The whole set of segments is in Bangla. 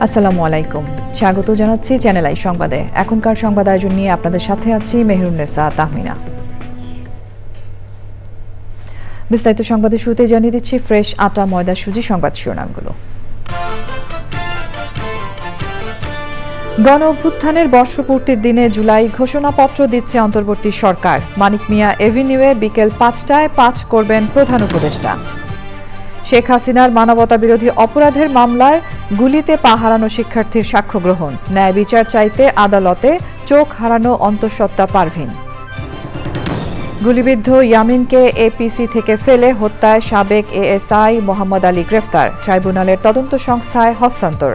আসসালামু আলাইকুম, স্বাগত জানাচ্ছি চ্যানেল আই সংবাদে। এখনকার সংবাদ আয়োজন নিয়ে আপনাদের সাথে আছি মেহরুন্নেসা তাহমিনা। বিস্তারিত সংবাদের শুরুতে জানিয়ে দিচ্ছি ফ্রেশ আটা ময়দা সুজি সংবাদ শিরোনামগুলো। গণ অভ্যুত্থানের বর্ষপূর্তির দিনে জুলাই ঘোষণাপত্র দিচ্ছে অন্তর্বর্তী সরকার। মানিক মিয়া এভিনিউয়ে বিকেল ৫টায় পাঠ করবেন প্রধান উপদেষ্টা। শেখ হাসিনার মানবতা বিরোধী অপরাধের মামলায় গুলিতে পা হারানো শিক্ষার্থীর সাক্ষ্য গ্রহণ। ন্যায় বিচার চাইতে আদালতে চোখ হারানো অন্তঃসত্ত্বা পারভীন। গুলিবিদ্ধ ইয়ামিনকে এপিসি থেকে ফেলে হত্যায় সাবেক এএসআই মোহাম্মদ আলী গ্রেফতার। ট্রাইব্যুনালের তদন্ত সংস্থায় হস্তান্তর।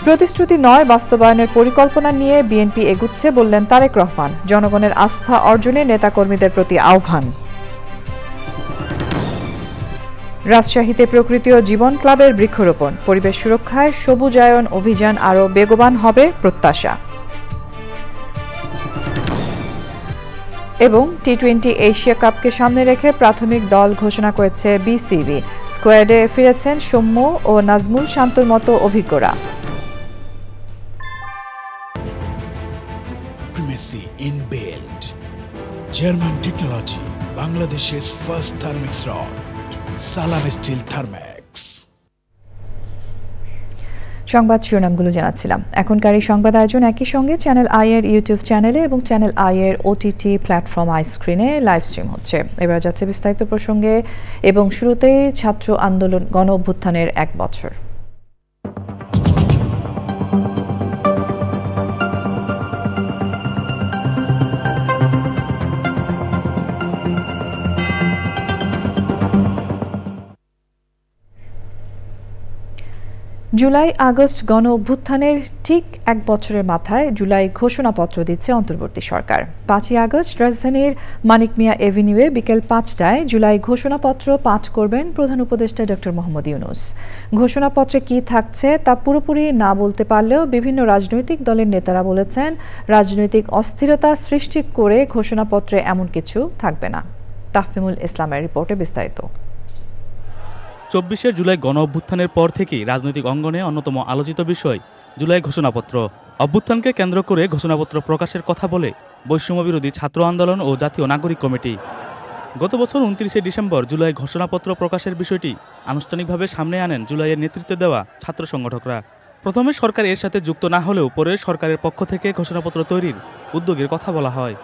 প্রতিশ্রুতি নয়, বাস্তবায়নের পরিকল্পনা নিয়ে বিএনপি এগুচ্ছে বললেন তারেক রহমান। জনগণের আস্থা অর্জনে নেতাকর্মীদের প্রতি আহ্বান। রাজশাহীতে প্রকৃতি ও জীবন ক্লাবের বৃক্ষরোপণ। পরিবেশ সুরক্ষায় সবুজায়ন অভিযান আরও বেগবান হবে প্রত্যাশা। এবং টি-20 এশিয়া কাপকে সামনে রেখে প্রাথমিক দল ঘোষণা করেছে বিসিবি। স্কোয়াডে ফিরেছেন সৌম্য ও নাজমুল শান্তর মতো অভিজ্ঞরা। জার্মান টেকনোলজি, বাংলাদেশের ফার্স্ট থার্মিক্স রড, সালাম স্টিল থার্মেক্স। সংবাদ শিরোনামগুলো জানাচ্ছিলাম। এখনকার এই সংবাদ আয়োজন একই সঙ্গে চ্যানেল আই এর ইউটিউব চ্যানেলে এবং চ্যানেল আই এর ওটিটি প্ল্যাটফর্ম আই স্ক্রিনে লাইভ স্ট্রিম হচ্ছে। এবার যাচ্ছে বিস্তারিত প্রসঙ্গে এবং শুরুতেই ছাত্র আন্দোলন গণ অভ্যুত্থানের 1 বছর। জুলাই আগস্ট গণ অভ্যুত্থানের ঠিক 1 বছরের মাথায় জুলাই ঘোষণাপত্র দিচ্ছে অন্তর্বর্তী সরকার। 5ই আগস্ট রাজধানীর মানিক মিয়া এভিনিউয়ে বিকেল 5টায় জুলাই ঘোষণাপত্র পাঠ করবেন প্রধান উপদেষ্টা ডক্টর মোহাম্মদ ইউনূস। ঘোষণাপত্রে কি থাকছে তা পুরোপুরি না বলতে পারলেও বিভিন্ন রাজনৈতিক দলের নেতারা বলেছেন, রাজনৈতিক অস্থিরতা সৃষ্টি করে ঘোষণাপত্রে এমন কিছু থাকবে না। তাফহিমুল ইসলামের রিপোর্টে বিস্তারিত। 24শে জুলাই গণ অভ্যুত্থানের পর থেকেই রাজনৈতিক অঙ্গনে অন্যতম আলোচিত বিষয় জুলাই ঘোষণাপত্র। অভ্যুত্থানকে কেন্দ্র করে ঘোষণাপত্র প্রকাশের কথা বলে বৈষম্যবিরোধী ছাত্র আন্দোলন ও জাতীয় নাগরিক কমিটি। গত বছর 29শে ডিসেম্বর জুলাই ঘোষণাপত্র প্রকাশের বিষয়টি আনুষ্ঠানিকভাবে সামনে আনেন জুলাইয়ের নেতৃত্ব দেওয়া ছাত্র সংগঠকরা। প্রথমে সরকার এর সাথে যুক্ত না হলেও পরে সরকারের পক্ষ থেকে ঘোষণাপত্র তৈরির উদ্যোগের কথা বলা হয়।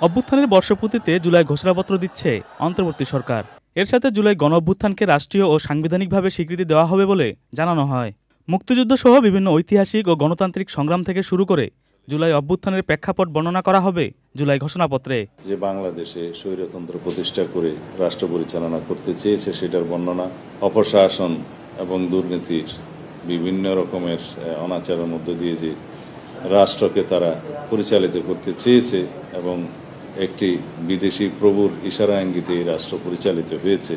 অভ্যুত্থানের বর্ষপূর্তিতে জুলাই ঘোষণাপত্র দিচ্ছে অন্তর্বর্তী সরকার। এর সাথে জুলাই গণ অভ্যুত্থানকে রাষ্ট্রীয় ও সাংবিধানিকভাবে স্বীকৃতি দেওয়া হবে বলে জানানো হয়। মুক্তিযুদ্ধ সহ বিভিন্ন ঐতিহাসিক ও গণতান্ত্রিক সংগ্রাম থেকে শুরু করে জুলাই অভ্যুত্থানের প্রেক্ষাপট বর্ণনা করা হবে জুলাই ঘোষণাপত্রে। যে বাংলাদেশে স্বৈরতন্ত্র প্রতিষ্ঠা করে রাষ্ট্র পরিচালনা করতে চেয়েছে সেটার বর্ণনা, অপশাসন এবং দুর্নীতির বিভিন্ন রকমের অনাচারের মধ্য দিয়ে যে রাষ্ট্রকে তারা পরিচালিত করতে চেয়েছে এবং একটি বিদেশি প্রভুর ইশারা ইঙ্গিতে এই রাষ্ট্র পরিচালিত হয়েছে,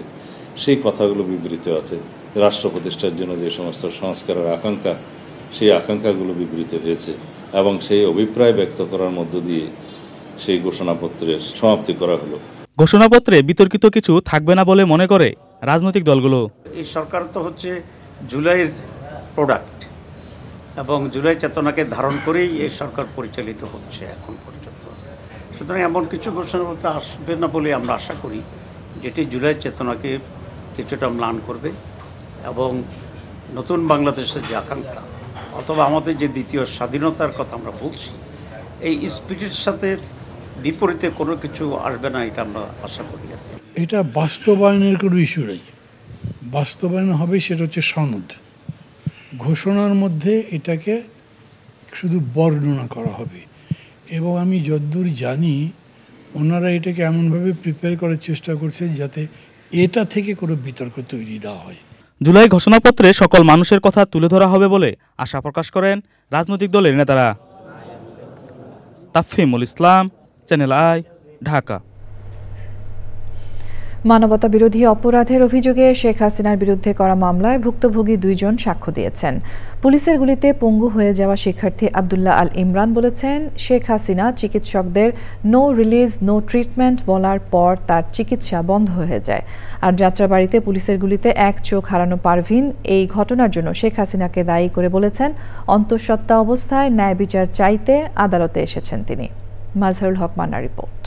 সেই কথাগুলো বিবৃত আছে। রাষ্ট্র প্রতিষ্ঠার জন্য যে সমস্ত সংস্কারের আকাঙ্ক্ষা, সেই আকাঙ্ক্ষাগুলো বিবৃত হয়েছে এবং সেই অভিপ্রায় ব্যক্ত করার মধ্য দিয়ে সেই ঘোষণাপত্রের সমাপ্তি করা হলো। ঘোষণাপত্রে বিতর্কিত কিছু থাকবে না বলে মনে করে রাজনৈতিক দলগুলো। এই সরকার তো হচ্ছে জুলাইয়ের প্রোডাক্ট এবং জুলাই চেতনাকে ধারণ করেই এই সরকার পরিচালিত হচ্ছে এখন পর্যন্ত। সুতরাং এমন কিছু ঘোষণাপত্র আসবে না বলে আমরা আশা করি, যেটি জুলাই চেতনাকে কিছুটা ম্লান করবে এবং নতুন বাংলাদেশের যে আকাঙ্ক্ষা অথবা আমাদের যে দ্বিতীয় স্বাধীনতার কথা আমরা বলছি, এই স্পিরিটের সাথে বিপরীতে কোনো কিছু আসবে না, এটা আমরা আশা করি। এটা বাস্তবায়নের কোনো ইস্যু নেই। বাস্তবায়ন হবে সেটা হচ্ছে সনদ, ঘোষণার মধ্যে এটাকে শুধু বর্ণনা করা হবে। এবং আমি যতদূর জানি ওনারা এটাকে এমনভাবে প্রিপেয়ার করার চেষ্টা করছেন যাতে এটা থেকে কোনো বিতর্ক তৈরি না হয়। জুলাই ঘোষণাপত্রে সকল মানুষের কথা তুলে ধরা হবে বলে আশা প্রকাশ করেন রাজনৈতিক দলের নেতারা। তাফহিমুল ইসলাম, চ্যানেল আই, ঢাকা। মানবতা বিরোধী অপরাধের অভিযোগে শেখ হাসিনার বিরুদ্ধে করা মামলায় ভুক্তভোগী 2 জন সাক্ষ্য দিয়েছেন। পুলিশের গুলিতে পঙ্গু হয়ে যাওয়া শিক্ষার্থী আব্দুল্লাহ আল ইমরান বলেছেন, শেখ হাসিনা চিকিৎসকদের নো রিলিজ নো ট্রিটমেন্ট বলার পর তার চিকিৎসা বন্ধ হয়ে যায়। আর যাত্রাবাড়িতে পুলিশের গুলিতে এক চোখ হারানো পারভিন এই ঘটনার জন্য শেখ হাসিনাকে দায়ী করে বলেছেন, অন্তঃসত্ত্বা অবস্থায় ন্যায় বিচার চাইতে আদালতে এসেছেন তিনি। মাজহারুল হক মান্নার রিপোর্ট।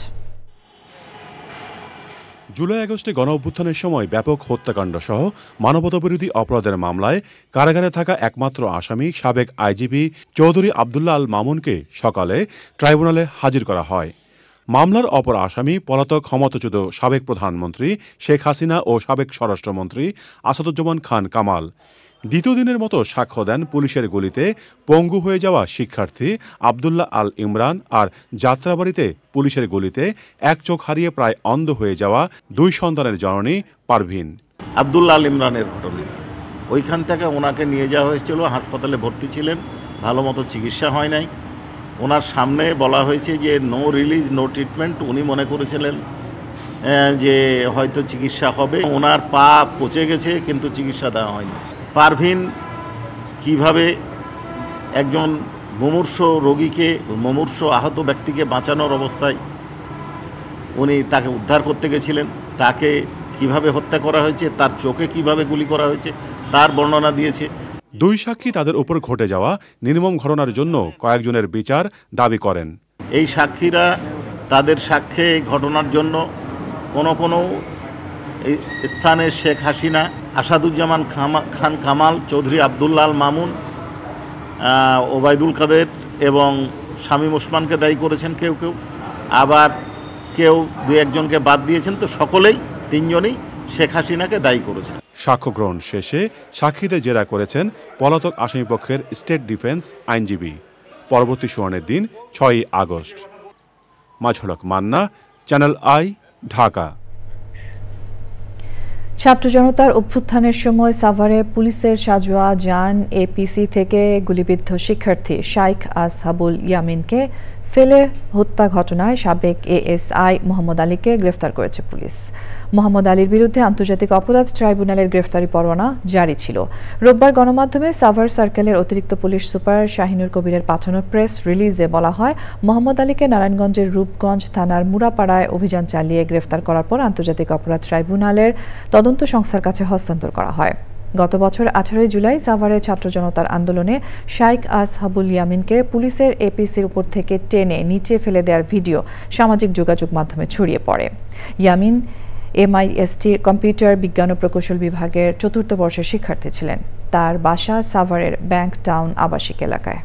জুলাই আগস্টে গণঅভ্যুত্থানের সময় ব্যাপক হত্যাকাণ্ড সহ মানবতাবিরোধী অপরাধের মামলায় কারাগারে থাকা একমাত্র আসামি সাবেক আইজিপি চৌধুরী আব্দুল্লাহ আল মামুনকে সকালে ট্রাইব্যুনালে হাজির করা হয়। মামলার অপর আসামি পলাতক ক্ষমতাচ্যুত সাবেক প্রধানমন্ত্রী শেখ হাসিনা ও সাবেক স্বরাষ্ট্রমন্ত্রী আসাদুজ্জামান খান কামাল। দ্বিতীয় দিনের মতো সাক্ষ্য দেন পুলিশের গুলিতে পঙ্গু হয়ে যাওয়া শিক্ষার্থী আব্দুল্লাহ আল ইমরান আর যাত্রাবাড়িতে পুলিশের গুলিতে এক চোখ হারিয়ে প্রায় অন্ধ হয়ে যাওয়া 2 সন্তানের জননী পারভিন। আব্দুল্লাহ আল ইমরানের ঘটনা, ওইখান থেকে ওনাকে নিয়ে যাওয়া হয়েছিল, হাসপাতালে ভর্তি ছিলেন, ভালো মতো চিকিৎসা হয় নাই। ওনার সামনে বলা হয়েছে যে নো রিলিজ নো ট্রিটমেন্ট। উনি মনে করেছিলেন যে হয়তো চিকিৎসা হবে। ওনার পা পচে গেছে কিন্তু চিকিৎসা দেওয়া হয়নি। পারভিন কিভাবে একজন মুমূর্ষ রোগীকে, মুমূর্ষ আহত ব্যক্তিকে বাঁচানোর অবস্থায় উনি তাকে উদ্ধার করতে গেছিলেন, তাকে কিভাবে হত্যা করা হয়েছে, তার চোখে কিভাবে গুলি করা হয়েছে তার বর্ণনা দিয়েছে। 2 সাক্ষী তাদের উপর ঘটে যাওয়া নির্মম ঘটনার জন্য কয়েকজনের বিচার দাবি করেন। এই সাক্ষীরা তাদের সাক্ষ্যে ঘটনার জন্য কোনো স্থানের শেখ হাসিনা, আসাদুজ্জামান খান কামাল, চৌধুরী আব্দুল্লাহ আল মামুন, ওবায়দুল কাদের এবং শামীম ওসমানকে দায়ী করেছেন কেউ কেউ, আবার কেউ 2-1 জনকে বাদ দিয়েছেন। তো সকলেই 3 জনই শেখ হাসিনাকে দায়ী করেছেন। সাক্ষ্য গ্রহণ শেষে সাক্ষীদের জেরা করেছেন পলাতক আসামিপক্ষের স্টেট ডিফেন্স আইনজীবী। পরবর্তী শুনানির দিন 6 August. Mazharul Haque Manna, channel I, Dhaka. ছাত্র জনতার অভ্যুত্থানের সময় সাভারে পুলিশের সাজোয়া যান এপিসি থেকে গুলিবিদ্ধ শিক্ষার্থী শাইখ আসহাবুল ইয়ামিনকে ফেলে হত্যা ঘটনায় সাবেক এএসআই মোহাম্মদ আলীকে গ্রেফতার করেছে পুলিশ। মোহাম্মদ আলীর বিরুদ্ধে আন্তর্জাতিক অপরাধ ট্রাইব্যুনালের গ্রেফতারি পরোয়ানা জারি ছিল। রোববার গণমাধ্যমে সাভার সার্কেলের অতিরিক্ত পুলিশ সুপার শাহিনুর কবিরের পাঠানো প্রেস রিলিজে বলা হয়, মোহাম্মদ আলীকে নারায়ণগঞ্জের রূপগঞ্জ থানার মুরাপাড়ায় অভিযান চালিয়ে গ্রেফতার করার পর আন্তর্জাতিক অপরাধ ট্রাইব্যুনালের তদন্ত সংস্থার কাছে হস্তান্তর করা হয়। গত বছর 18 জুলাই সাভারে ছাত্র জনতার আন্দোলনে শাইখ আসহাবুল ইয়ামিনকে পুলিশের এপিসির উপর থেকে টেনে নিচে ফেলে দেওয়ার ভিডিও সামাজিক যোগাযোগ মাধ্যমে ছড়িয়ে পড়ে। ইয়ামিন এমআইএসটির কম্পিউটার বিজ্ঞান ও প্রকৌশল বিভাগের 4র্থ বর্ষের শিক্ষার্থী ছিলেন। তার বাসা সাভারের ব্যাংক টাউন আবাসিক এলাকায়।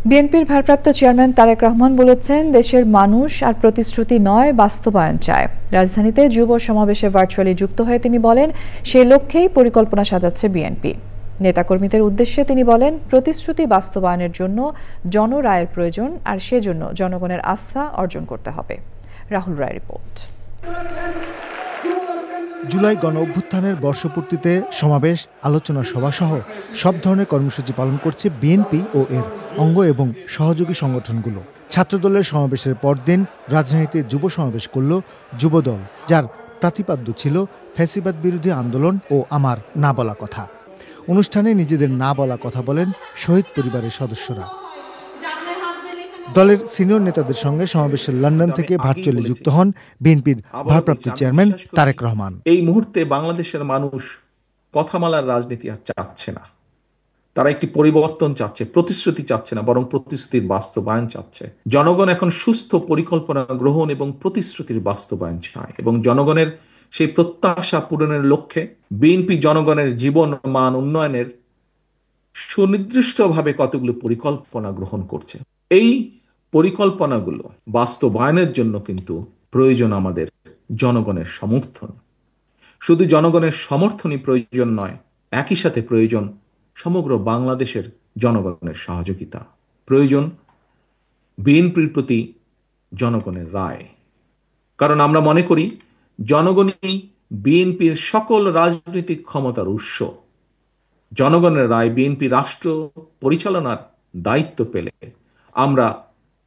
বিএনপির ভারপ্রাপ্ত চেয়ারম্যান তারেক রহমান বলেছেন, দেশের মানুষ আর প্রতিশ্রুতি নয়, বাস্তবায়ন চায়। রাজধানীতে যুব সমাবেশে ভার্চুয়ালি যুক্ত হয়ে তিনি বলেন, সেই লক্ষ্যেই পরিকল্পনা সাজাচ্ছে বিএনপি। নেতাকর্মীদের উদ্দেশ্যে তিনি বলেন, প্রতিশ্রুতি বাস্তবায়নের জন্য জনরায়ের প্রয়োজন, আর সেজন্য জনগণের আস্থা অর্জন করতে হবে। রাহুল রায় রিপোর্ট। জুলাই গণ অভ্যুত্থানের বর্ষপূর্তিতে সমাবেশ, আলোচনা সভা সহ সব ধরনের কর্মসূচি পালন করছে বিএনপি ও এর অঙ্গ এবং সহযোগী সংগঠনগুলো। ছাত্রদলের সমাবেশের পরদিন রাজধানীতে যুব সমাবেশ করল যুবদল, যার প্রতিপাদ্য ছিল ফ্যাসিবাদ বিরোধী আন্দোলন ও আমার না বলা কথা। অনুষ্ঠানে নিজেদের না বলা কথা বলেন শহীদ পরিবারের সদস্যরা। দলের সিনিয়র নেতাদের সঙ্গে সমাবেশের লন্ডন থেকে ভার্চুয়ালি যুক্ত হন বিএনপির ভারপ্রাপ্ত চেয়ারম্যান তারেক রহমান। এই মুহূর্তে বাংলাদেশের মানুষ কথামালার রাজনীতি আর চাচ্ছে না। তারা একটি পরিবর্তন চাচ্ছে, প্রতিশ্রুতি চাচ্ছে না, বরং প্রতিশ্রুতির বাস্তবায়ন চাচ্ছে। জনগণ এখন সুস্থ পরিকল্পনা গ্রহণ এবং প্রতিশ্রুতির বাস্তবায়ন চায়, এবং জনগণের সেই প্রত্যাশা পূরণের লক্ষ্যে বিএনপি জনগণের জীবন মান উন্নয়নের সুনির্দিষ্টভাবে কতগুলো পরিকল্পনা গ্রহণ করছে। এই পরিকল্পনাগুলো বাস্তবায়নের জন্য কিন্তু প্রয়োজন আমাদের জনগণের সমর্থন। শুধু জনগণের সমর্থনই প্রয়োজন নয়, একই সাথে প্রয়োজন সমগ্র বাংলাদেশের জনগণের সহযোগিতা, প্রয়োজন বিএনপির প্রতি জনগণের রায়। কারণ আমরা মনে করি জনগণই বিএনপির সকল রাজনৈতিক ক্ষমতার উৎস। জনগণের রায় বিএনপি রাষ্ট্র পরিচালনার দায়িত্ব পেলে আমরা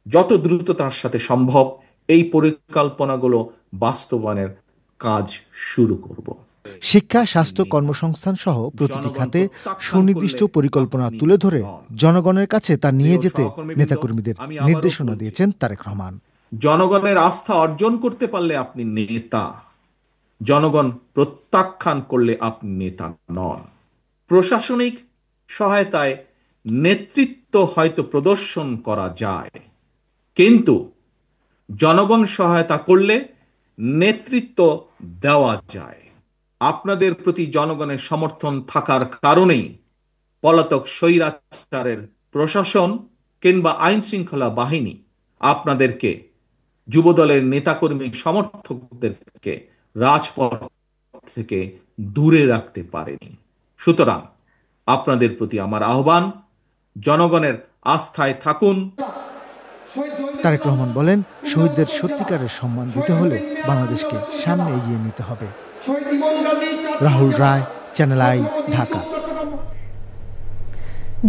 যত দ্রুততার সাথে সম্ভব এই পরিকল্পনাগুলো বাস্তবায়নের কাজ শুরু করব। শিক্ষা, স্বাস্থ্য, কর্মসংস্থান সহ প্রতিটি খাতে সুনির্দিষ্ট পরিকল্পনা তুলে ধরে জনগণের কাছে তা নিয়ে যেতে নেতাকর্মীদের নির্দেশনা দিয়েছেন তারেক রহমান। জনগণের আস্থা অর্জন করতে পারলে আপনি নেতা, জনগণ প্রত্যাখ্যান করলে আপনি নেতা নন। প্রশাসনিক সহায়তায় নেতৃত্ব হয়তো প্রদর্শন করা যায়, কিন্তু জনগণ সহায়তা করলে নেতৃত্ব দেওয়া যায়। আপনাদের প্রতি জনগণের সমর্থন থাকার কারণেই পলাতক স্বৈরাচারের প্রশাসন কিংবা আইন শৃঙ্খলা বাহিনী আপনাদেরকে, যুবদলের নেতাকর্মী সমর্থকদেরকে রাজপথ থেকে দূরে রাখতে পারেনি। সুতরাং আপনাদের প্রতি আমার আহ্বান, জনগণের আস্থায় থাকুন। তারেক রহমান বলেন, শহীদদের সত্যিকারের সম্মান দিতে হলে বাংলাদেশকে সামনে এগিয়ে নিতে হবে। রাহুল রায়, চ্যানেল আই, ঢাকা।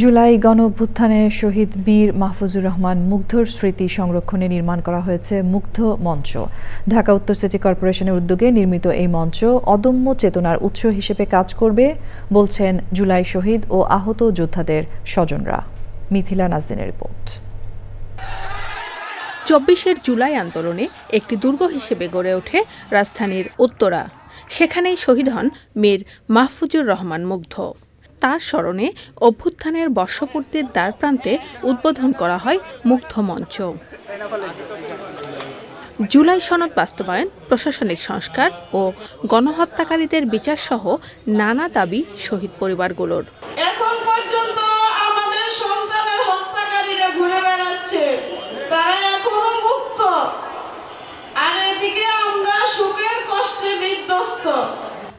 জুলাই গণঅভ্যুত্থানে শহীদ মীর মাহফুজুর রহমান মুগ্ধর স্মৃতি সংরক্ষণে নির্মাণ করা হয়েছে মুগ্ধ মঞ্চ। ঢাকা উত্তর সিটি কর্পোরেশনের উদ্যোগে নির্মিত এই মঞ্চ অদম্য চেতনার উৎস হিসেবে কাজ করবে বলছেন জুলাই শহীদ ও আহত যোদ্ধাদের স্বজনরা। মিথিলা নাজরিনের রিপোর্ট। 24 জুলাই আন্দোলনে একটি দুর্গ হিসেবে গড়ে ওঠে রাজধানীর উত্তরা। সেখানেই শহীদ হন মীর মাহফুজুর রহমান মুগ্ধ। তার স্মরণে অভ্যুত্থানের বর্ষপূর্তির দ্বারপ্রান্তে উদ্বোধন করা হয় মুগ্ধ মঞ্চ। জুলাই সনদ বাস্তবায়ন, প্রশাসনিক সংস্কার ও গণহত্যাকারীদের বিচার সহ নানা দাবি শহীদ পরিবারগুলোর। এখন পর্যন্ত আমাদের সন্তানের হত্যাকারীরা ঘুরে বেড়াচ্ছে, তারা এখনো মুক্ত, আর এদিকে আমরা সুখের কষ্টে বিধ্বস্ত।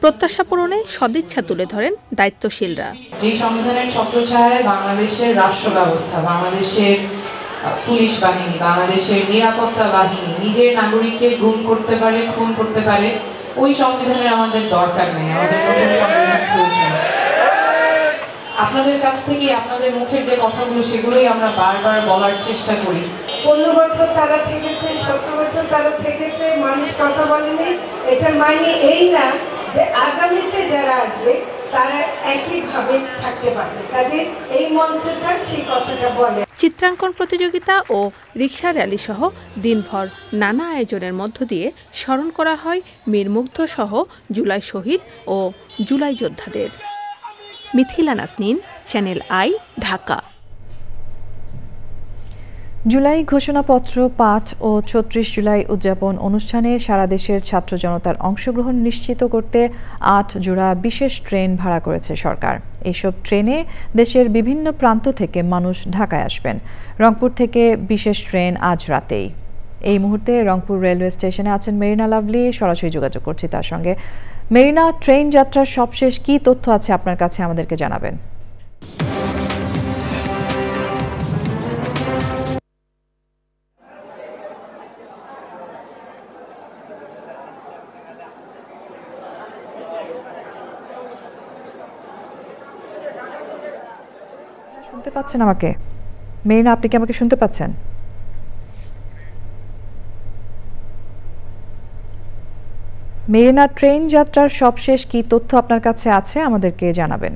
প্রত্যাশা পূরণে সদিচ্ছা তুলে ধরেন দায়িত্বশীলরা। যে সংবিধানের ছত্রছায়ায় বাংলাদেশের রাষ্ট্র ব্যবস্থা, বাংলাদেশের পুলিশ বাহিনী, বাংলাদেশের নিরাপত্তা বাহিনী নিজের নাগরিককে গুম করতে পারে, খুন করতে পারে, ওই সংবিধানের আমাদের দরকার নেই। আমাদের নতুন সংবিধান প্রয়োজন। আপনাদের কাছ থেকে আপনাদের মুখের যে কথাগুলো, সেগুলোই আমরা বারবার বলার চেষ্টা করি। 15 বছর তারা থেকেছে, 70 বছর তারা থেকেছে, মানুষ কথা বলেনি। এটা মানে এই না যে আগামীতে যারা আসবে তারা একইভাবে থাকতে পারবে। কাজে এই মঞ্চটা সেই কথাটা বলে। চিত্রাঙ্কন প্রতিযোগিতা ও রিক্সা র্যালি সহ দিনভর নানা আয়োজনের মধ্য দিয়ে স্মরণ করা হয় মীর মুগ্ধ সহ জুলাই শহীদ ও জুলাই যোদ্ধাদের। Mithila Naznin, channel I, Dhaka. জুলাই ঘোষণাপত্র পাঠ ও ৩৬ জুলাই উদযাপন অনুষ্ঠানে সারা দেশের ছাত্র জনতার অংশগ্রহণ নিশ্চিত করতে ৮ জোড়া বিশেষ ট্রেন ভাড়া করেছে সরকার। এসব ট্রেনে দেশের বিভিন্ন প্রান্ত থেকে মানুষ ঢাকায় আসবেন। রংপুর থেকে বিশেষ ট্রেন আজ রাতেই। এই মুহূর্তে রংপুর রেলওয়ে স্টেশনে আছেন মেরিনা লাভলি, সরাসরি যোগাযোগ করছি তার সঙ্গে। মেরিনা, ট্রেন যাত্রার সবশেষ কি তথ্য আছে আপনার কাছে, আমাদেরকে জানাবেন। শুনতে পাচ্ছেন আমাকে? মেরিনা, আপনি কি আমাকে শুনতে পাচ্ছেন? মেরিনা, ট্রেন যাত্রার সবশেষ কি তথ্য আপনার কাছে আছে, আমাদেরকে জানাবেন।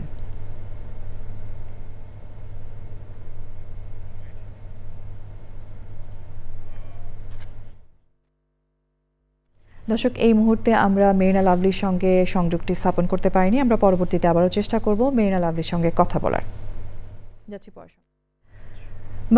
দর্শক, এই মুহূর্তে আমরা মেরিনা লাভলির সঙ্গে সংযোগটি স্থাপন করতে পারিনি। আমরা পরবর্তীতে আবারও চেষ্টা করব মেরিনা লাভলির সঙ্গে কথা বলার।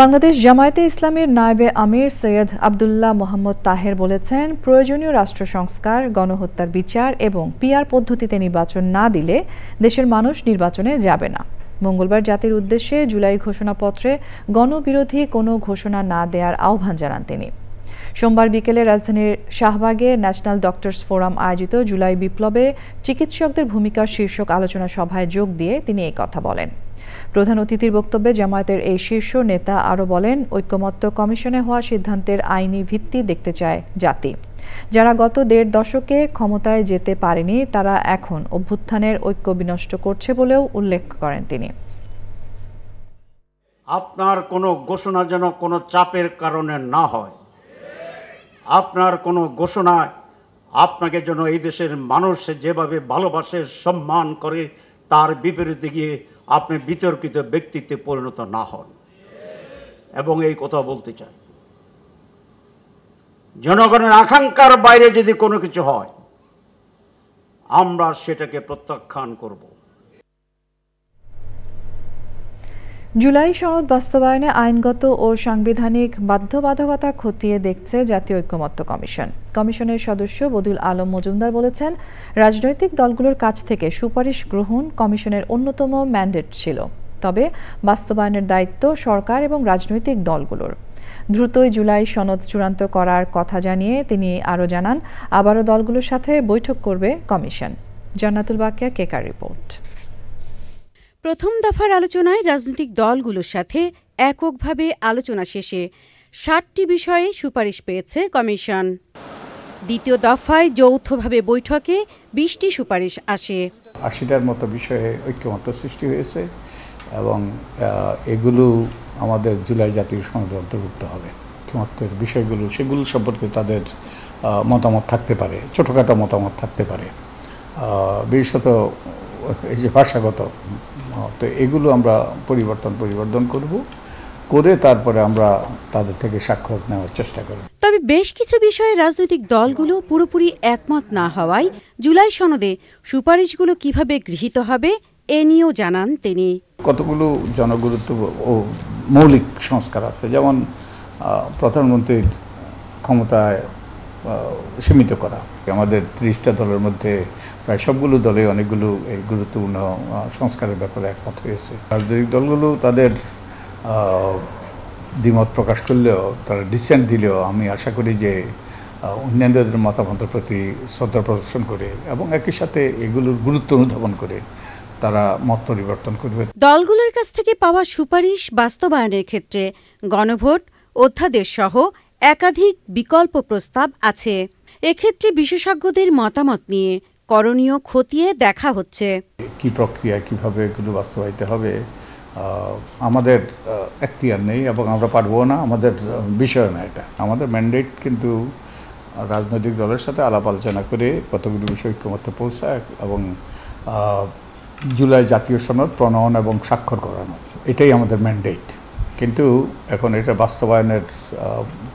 বাংলাদেশ জামায়াতে ইসলামীর নায়েবে আমির সৈয়দ আব্দুল্লাহ মোহাম্মদ তাহের বলেছেন, প্রয়োজনীয় রাষ্ট্র সংস্কার, গণহত্যার বিচার এবং পিআর পদ্ধতিতে নির্বাচন না দিলে দেশের মানুষ নির্বাচনে যাবে না। মঙ্গলবার জাতির উদ্দেশ্যে জুলাই ঘোষণাপত্রে গণবিরোধী কোনো ঘোষণা না দেওয়ার আহ্বান জানান তিনি। সোমবার বিকেলে রাজধানীর শাহবাগে ন্যাশনাল ডক্টরস ফোরাম আয়োজিত জুলাই বিপ্লবে চিকিৎসকদের ভূমিকা শীর্ষক আলোচনা সভায় যোগ দিয়ে তিনি এই কথা বলেন। প্রধান অতিথির বক্তব্যে জামায়াতের এই শীর্ষ নেতা আরও বলেন, ঐক্যমত্য কমিশনে হওয়া সিদ্ধান্তের আইনি ভিত্তি দেখতে চায় জাতি। যারা গত ১.৫ দশকে ক্ষমতায় যেতে পারেনি তারা এখন অভ্যুত্থানের ঐক্য বিনষ্ট করছে বলেও উল্লেখ করেন তিনি। আপনার কোনো ঘোষণা যেন কোনো চাপের কারণে না হয়। আপনার কোনো ঘোষণায় আপনাকে যেন এই দেশের মানুষ যেভাবে ভালোবাসে সম্মান করে তার বিপরীতে গিয়ে আপনি বিতর্কিত ব্যক্তিত্বে পরিণত না হন। এবং এই কথা বলতে চাই, জনগণের আকাঙ্ক্ষার বাইরে যদি কোনো কিছু হয় আমরা সেটাকে প্রত্যাখ্যান করব। জুলাই সনদ বাস্তবায়নে আইনগত ও সাংবিধানিক বাধ্যবাধকতা খতিয়ে দেখছে জাতীয় ঐকমত্য কমিশন। কমিশনের সদস্য বদিউল আলম মজুমদার বলেছেন, রাজনৈতিক দলগুলোর কাছ থেকে সুপারিশ গ্রহণ কমিশনের অন্যতম ম্যান্ডেট ছিল, তবে বাস্তবায়নের দায়িত্ব সরকার এবং রাজনৈতিক দলগুলোর। দ্রুতই জুলাই সনদ চূড়ান্ত করার কথা জানিয়ে তিনি আরও জানান, আবারও দলগুলোর সাথে বৈঠক করবে কমিশন। জান্নাতুল বাকিয়া, কেকার রিপোর্ট। প্রথম দফার আলোচনায় রাজনৈতিক দলগুলোর সাথে এককভাবে আলোচনা শেষে ৬০টি বিষয়ে সুপারিশ পেয়েছে কমিশন। দ্বিতীয় দফায় যৌথভাবে বৈঠকে ২০টি সুপারিশ আসে। ৮০টার মতো বিষয়ে ঐক্যমত্য সৃষ্টি হয়েছে এবং এগুলো আমাদের জুলাই জাতীয় সনদে অন্তর্ভুক্ত হবে। ঐক্যমত্যের বিষয়গুলো সেগুলো সম্পর্কে তাদের মতামত থাকতে পারে, ছোটোখাটো মতামত থাকতে পারে, বিশেষত এই যে ভাষাগত, তো এগুলো আমরা পরিবর্তন করে তারপরে আমরা তাদের থেকে স্বাক্ষর নেওয়ার চেষ্টা করব। তবে বেশ কিছু বিষয়ে রাজনৈতিক দলগুলো পুরোপুরি একমত না হওয়ায় জুলাই সনদে সুপারিশগুলো কিভাবে গৃহীত হবে এ নিয়েও জানান তিনি। কতগুলো জনগুরুত্ব ও মৌলিক সংস্কার আছে, যেমন প্রধানমন্ত্রীর ক্ষমতায় সীমিত করা। আমাদের ৩০টা দলের মধ্যে প্রায় সবগুলো দলে অনেকগুলো এই গুরুত্বপূর্ণ সংস্কারের ব্যাপারে একমত হয়েছে। রাজনৈতিক দলগুলো তাদের দ্বিমত প্রকাশ করলেও, তারা ডিসেন্ট দিলেও আমি আশা করি যে অন্যান্যদের মতামতের প্রতি শ্রদ্ধা প্রদর্শন করে এবং একই সাথে এগুলোর গুরুত্ব অনুধাবন করে তারা মত পরিবর্তন করবে। দলগুলোর কাছ থেকে পাওয়া সুপারিশ বাস্তবায়নের ক্ষেত্রে গণভোট, অধ্যাদেশ সহ একাধিক বিকল্প প্রস্তাব আছে। এক্ষেত্রে বিশেষজ্ঞদের মতামত নিয়ে করণীয় খতিয়ে দেখা হচ্ছে। কি প্রক্রিয়া, কিভাবে এগুলো বাস্তবায়িত হবে আমাদের এখতিয়ার নেই এবং আমরা পারবো না, আমাদের বিষয় না এটা। আমাদের ম্যান্ডেট কিন্তু রাজনৈতিক দলের সাথে আলাপ আলোচনা করে কতগুলো বিষয় ঐক্যমত্যে পৌঁছায় এবং জুলাই জাতীয় সনদ প্রণয়ন এবং স্বাক্ষর করানো, এটাই আমাদের ম্যান্ডেট। কিন্তু এখন এটা বাস্তবায়নের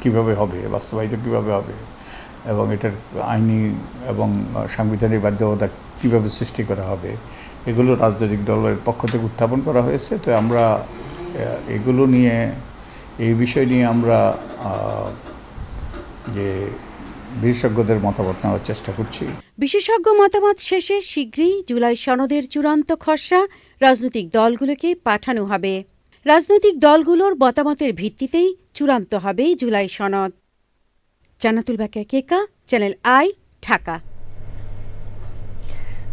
কিভাবে হবে, বাস্তবায়িত কিভাবে হবে এবং এটার আইনি এবং সাংবিধানিক বাধ্যবাধকতা কীভাবে সৃষ্টি করা হবে, এগুলো রাজনৈতিক দলের পক্ষ থেকে উত্থাপন করা হয়েছে। তো আমরা এগুলো নিয়ে, এই বিষয় নিয়ে আমরা যে বিশেষজ্ঞদের মতামত নেওয়ার চেষ্টা করছি। বিশেষজ্ঞ মতামত শেষে শীঘ্রই জুলাই সনদের চূড়ান্ত খসড়া রাজনৈতিক দলগুলোকে পাঠানো হবে। রাজনৈতিক দলগুলোর মতামতের ভিত্তিতেই চূড়ান্ত হবে জুলাই সনদ। জান্নাতুল বাকিয়া, কেকা, চ্যানেল আই, ঢাকা।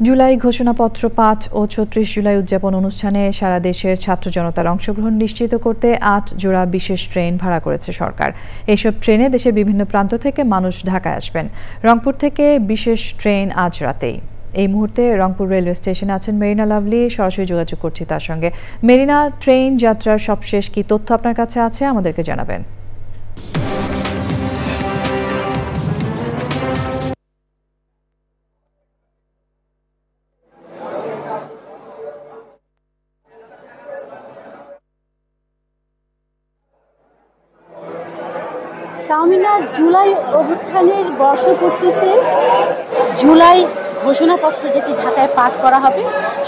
জুলাই ঘোষণাপত্র ৫ ও ৩৬ জুলাই উদযাপন অনুষ্ঠানে সারা দেশের ছাত্র জনতার অংশগ্রহণ নিশ্চিত করতে ৮ জোড়া বিশেষ ট্রেন ভাড়া করেছে সরকার। এসব ট্রেনে দেশের বিভিন্ন প্রান্ত থেকে মানুষ ঢাকায় আসবেন। রংপুর থেকে বিশেষ ট্রেন আজ রাতেই। এই মুহূর্তে রংপুর রেলওয়ে স্টেশনে আছেন মেরিনা লাভলি, সরাসরি যোগাযোগ করছি তার সঙ্গে। মেরিনা, ট্রেন যাত্রার সবশেষ কি তথ্য আপনার কাছে আছে আমাদেরকে জানাবেন। তাহমিনা, জুলাই অভ্যুত্থানের বর্ষপূর্তিতে জুলাই ঘোষণাপত্র যেটি ঢাকায় পাঠ করা হবে,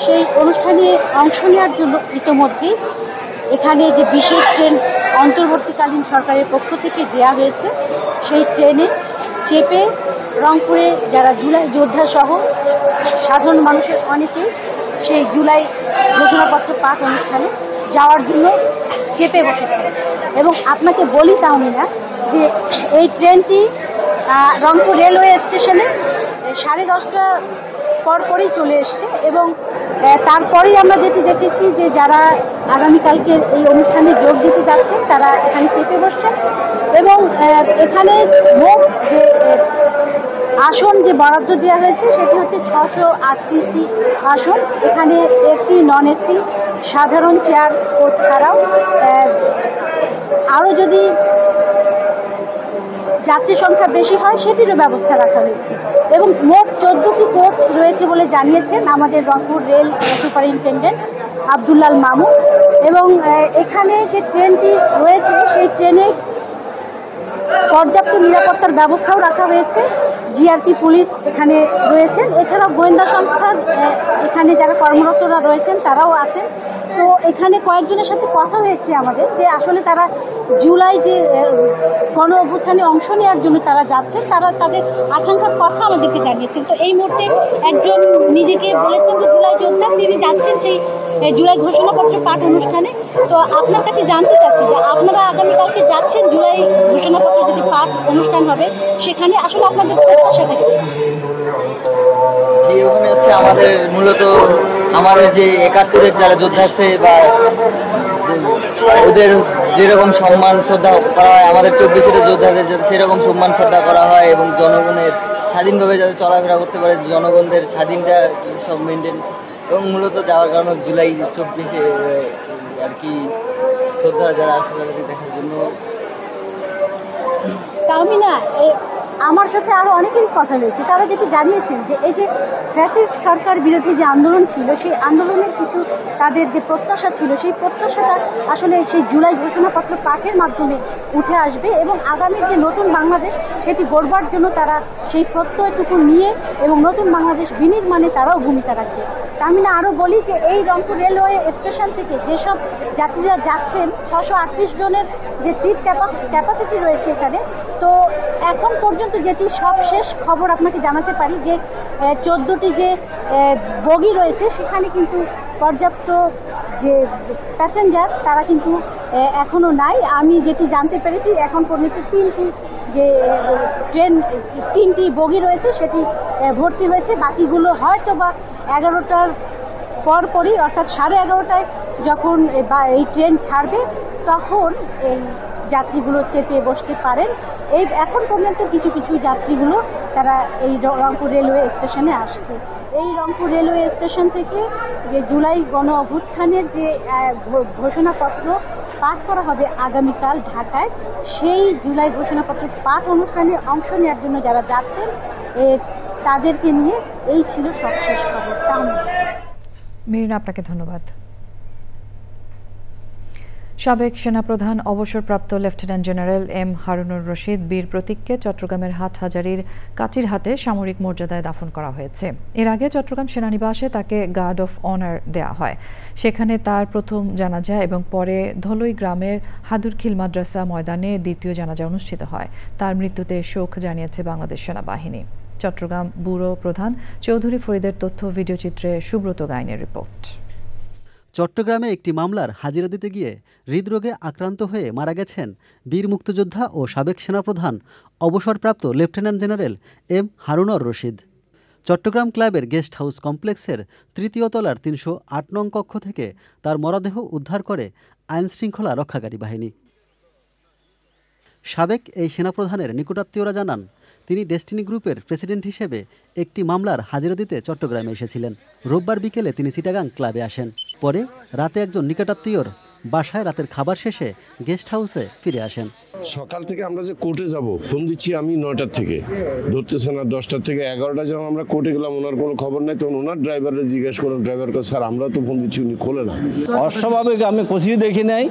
সেই অনুষ্ঠানে অংশ নেওয়ার জন্য ইতিমধ্যেই এখানে যে বিশেষ ট্রেন অন্তর্বর্তীকালীন সরকারের পক্ষ থেকে দেওয়া হয়েছে, সেই ট্রেনে চেপে রংপুরে যারা জুলাই যোদ্ধা সহ সাধারণ মানুষের অনেকেই সেই জুলাই ঘোষণাপত্র পাঠ অনুষ্ঠানে যাওয়ার জন্য চেপে বসেছে। এবং আপনাকে বলি তাহমিনা যে এই ট্রেনটি রংপুর রেলওয়ে স্টেশনে 10:30 পরপরই চলে এসছে এবং তারপরেই আমরা যেটি দেখেছি যে যারা আগামীকালকের এই অনুষ্ঠানে যোগ দিতে যাচ্ছেন তারা এখানে চেপে বসছেন এবং এখানে মোট যে আসন যে বরাদ্দ দেওয়া হয়েছে সেটি হচ্ছে 638টি আসন। এখানে এসি, নন এসি, সাধারণ চেয়ার কোচ ছাড়াও আরও যদি যাত্রী সংখ্যা বেশি হয় সেটিরও ব্যবস্থা রাখা হয়েছে এবং মোট 14টি কোচ রয়েছে বলে জানিয়েছেন আমাদের রংপুর রেল সুপারিনটেন্ডেন্ট আব্দুল্লাল মামুন। এবং এখানে যে ট্রেনটি রয়েছে সেই ট্রেনে পর্যাপ্ত নিরাপত্তার ব্যবস্থাও রাখা হয়েছে। জিআরপি পুলিশ এখানে রয়েছেন, এছাড়াও গোয়েন্দা সংস্থার এখানে যারা কর্মরতরা রয়েছেন তারাও আছেন। তো এখানে কয়েকজনের সাথে কথা হয়েছে আমাদের যে আসলে তারা জুলাই যে গণ অভ্যুত্থানে অংশ নেওয়ার জন্য তারা যাচ্ছেন, তারা তাদের আকাঙ্ক্ষার কথা আমাদেরকে জানিয়েছেন। তো এই মুহূর্তে একজন নিজেকে বলেছেন যে জুলাই যোদ্ধা, তিনি যাচ্ছেন সেই জুলাই ঘোষণাপত্র পাঠ অনুষ্ঠানে। তো আপনার কাছে জানতে চাচ্ছি যে আপনারা আগামীকালকে যাচ্ছেন জুলাই ঘোষণাপত্র যদি পাঠ অনুষ্ঠান হবে, সেখানে আসলে আপনাদের প্রত্যাশা থাকে? ওখানে হচ্ছে আমাদের মূলত আমাদের যে 71-এর যারা যোদ্ধা আছে বা ওদের যেরকম সম্মান শ্রদ্ধা করা হয়, আমাদের 24-এর যোদ্ধাদের যাতে সেরকম সম্মান শ্রদ্ধা করা হয় এবং জনগণের স্বাধীনভাবে যাতে চলাফেরা করতে পারে, জনগণদের স্বাধীনতা সব মেনটেন, এবং মূলত যাওয়ার কারণে জুলাই 24-এ আর কি শ্রদ্ধা যারা আছে তাদেরকে দেখার জন্য। তাহমিনা, আমার সাথে আরো অনেকেরই কথা হয়েছে, তারা যেটি জানিয়েছেন যে এই যে ফ্যাসিস্ট সরকার বিরোধী যে আন্দোলন ছিল, সেই আন্দোলনের কিছু তাদের যে প্রত্যাশা ছিল, সেই প্রত্যাশাটা আসলে সেই জুলাই ঘোষণাপত্র পাঠের মাধ্যমে উঠে আসবে এবং আগামীর যে নতুন বাংলাদেশ সেটি গড়বার জন্য তারা সেই প্রত্যয়টুকু নিয়ে এবং নতুন বাংলাদেশ বিনির্মাণে তারাও ভূমিকা রাখবে। তাহমিনা, আরও বলি যে এই রংপুর রেলওয়ে স্টেশন থেকে যেসব যাত্রীরা যাচ্ছেন 638 জনের যে সিট ক্যাপাসিটি রয়েছে এখানে, তো এখন পর্যন্ত যেটি সবশেষ খবর আপনাকে জানাতে পারি যে 14টি যে বগি রয়েছে সেখানে কিন্তু পর্যাপ্ত যে প্যাসেঞ্জার তারা কিন্তু এখনও নাই। আমি যেটি জানতে পেরেছি এখন পর্যন্ত 3টি বগি রয়েছে সেটি ভর্তি হয়েছে, বাকিগুলো হয়তো বা 11টার পরপরই অর্থাৎ 11:30টায় যখন এই ট্রেন ছাড়বে তখন এই যাত্রীগুলো চেপে বসতে পারেন। এই এখন পর্যন্ত কিছু কিছু যাত্রীগুলো তারা এই রংপুর রেলওয়ে স্টেশনে আসছে। এই রংপুর রেলওয়ে স্টেশন থেকে যে জুলাই গণ অভ্যুত্থানের যে ঘোষণাপত্র পাঠ করা হবে আগামীকাল ঢাকায়, সেই জুলাই ঘোষণাপত্র পাঠ অনুষ্ঠানে অংশ নেওয়ার জন্য যারা যাচ্ছেন তাদেরকে নিয়ে এই ছিল সবশেষ খবর। মেরিনা, আপনাকে ধন্যবাদ। সাবেক সেনাপ্রধান অবসরপ্রাপ্ত lieutenant general M Harunur Rashid বীর প্রতীককে চট্টগ্রামের হাটহাজারীর কাটিরহাটে সামরিক মর্যাদায় দাফন করা হয়েছে। এর আগে চট্টগ্রাম সেনানিবাসে তাকে গার্ড অফ অনার দেয়া হয়। সেখানে তার প্রথম জানাজা এবং পরে ধলই গ্রামের হাদুরখিল মাদ্রাসা ময়দানে দ্বিতীয় জানাজা অনুষ্ঠিত হয়। তার মৃত্যুতে শোক জানিয়েছে বাংলাদেশ সেনাবাহিনী। চট্টগ্রাম ব্যুরো প্রধান চৌধুরী ফরিদের তথ্য ভিডিওচিত্রে সুব্রত গাইনের রিপোর্ট। চট্টগ্রামে একটি মামলার হাজিরা দিতে গিয়ে হৃদরোগে আক্রান্ত হয়ে মারা গেছেন বীর মুক্তিযোদ্ধা ও সাবেক সেনাপ্রধান অবসরপ্রাপ্ত lieutenant general M Harunur Rashid. Chattogram ক্লাবের গেস্ট হাউস কমপ্লেক্সের 3য় তলার 308 নং কক্ষ থেকে তার মরদেহ উদ্ধার করে আইনশৃঙ্খলা রক্ষাকারী বাহিনী। সাবেক এই সেনাপ্রধানের নিকটাত্মীয়রা জানান, তিনি ডেস্টিনি গ্রুপের প্রেসিডেন্ট হিসেবে একটি মামলার হাজিরা দিতে চট্টগ্রামে এসেছিলেন। রোববার বিকেলে তিনি চিটাগাং ক্লাবে আসেন। পরে রাতে একজন নিকটাত্মীয়র বাসায় রাতের খাবার শেষে গেস্ট হাউসে ফিরে আসেন। সকাল থেকে আমরা যে কোর্টে যাব ফোন দিচ্ছি আমি 9টার থেকে, ধরতেছে না। 10টার থেকে 11টা যখন আমরা কোর্টে গেলাম ওনার কোনো খবর নাই, তখন ওনার ড্রাইভাররা জিজ্ঞেস করলাম, ড্রাইভারকে স্যার আমরা তো ফোন দিচ্ছি, উনি খোলে না। অস্বাভাবিক আমি কোথাও দেখি নাই,